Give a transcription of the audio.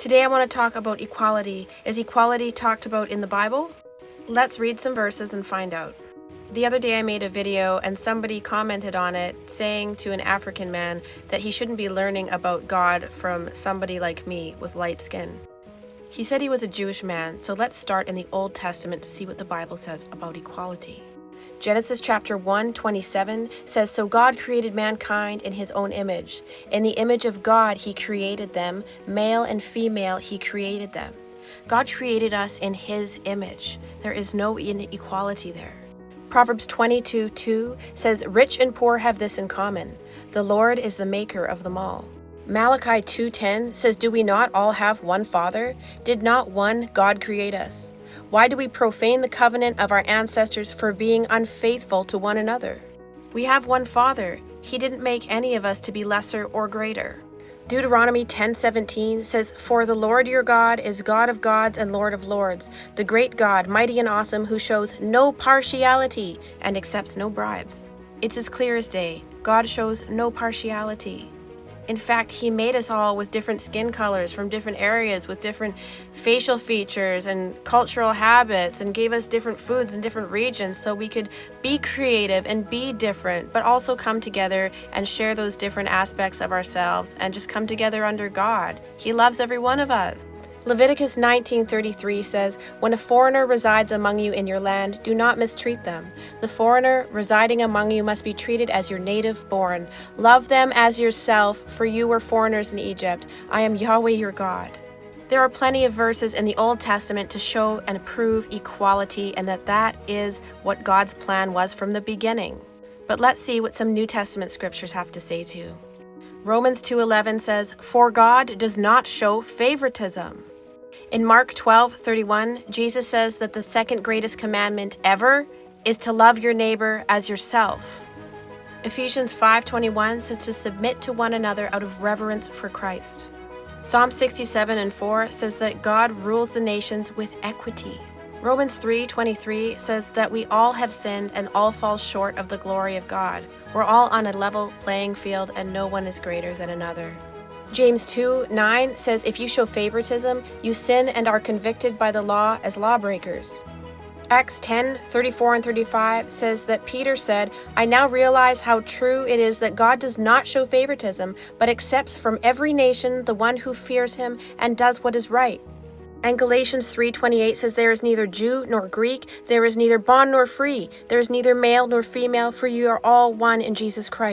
Today I want to talk about equality. Is equality talked about in the Bible? Let's read some verses and find out. The other day I made a video and somebody commented on it saying to an African man that he shouldn't be learning about God from somebody like me with light skin. He said he was a Jewish man, so let's start in the Old Testament to see what the Bible says about equality. Genesis chapter 1:27 says, "So God created mankind in his own image. In the image of God he created them, male and female he created them." God created us in his image. There is no inequality there. Proverbs 22:2 says, "Rich and poor have this in common. The Lord is the maker of them all." Malachi 2:10 says, "Do we not all have one Father? Did not one God create us? Why do we profane the covenant of our ancestors for being unfaithful to one another?" We have one Father. He didn't make any of us to be lesser or greater. Deuteronomy 10:17 says, "For the Lord your God is God of gods and Lord of lords, the great God, mighty and awesome, who shows no partiality and accepts no bribes." It's as clear as day. God shows no partiality. In fact, he made us all with different skin colors from different areas, with different facial features and cultural habits, and gave us different foods in different regions so we could be creative and be different, but also come together and share those different aspects of ourselves and just come together under God. He loves every one of us. Leviticus 19:33 says, "When a foreigner resides among you in your land, do not mistreat them. The foreigner residing among you must be treated as your native born. Love them as yourself, for you were foreigners in Egypt. I am Yahweh your God." There are plenty of verses in the Old Testament to show and prove equality, and that is what God's plan was from the beginning. But let's see what some New Testament scriptures have to say too. Romans 2:11 says, "For God does not show favoritism." In Mark 12:31, Jesus says that the second greatest commandment ever is to love your neighbor as yourself. Ephesians 5:21 says to submit to one another out of reverence for Christ. Psalm 67:4 says that God rules the nations with equity. Romans 3:23 says that we all have sinned and all fall short of the glory of God. We're all on a level playing field and no one is greater than another. James 2:9 says, "If you show favoritism, you sin and are convicted by the law as lawbreakers." Acts 10:34 and 35 says that Peter said, "I now realize how true it is that God does not show favoritism, but accepts from every nation the one who fears him and does what is right." And Galatians 3:28 says, "There is neither Jew nor Greek, there is neither bond nor free, there is neither male nor female, for you are all one in Jesus Christ."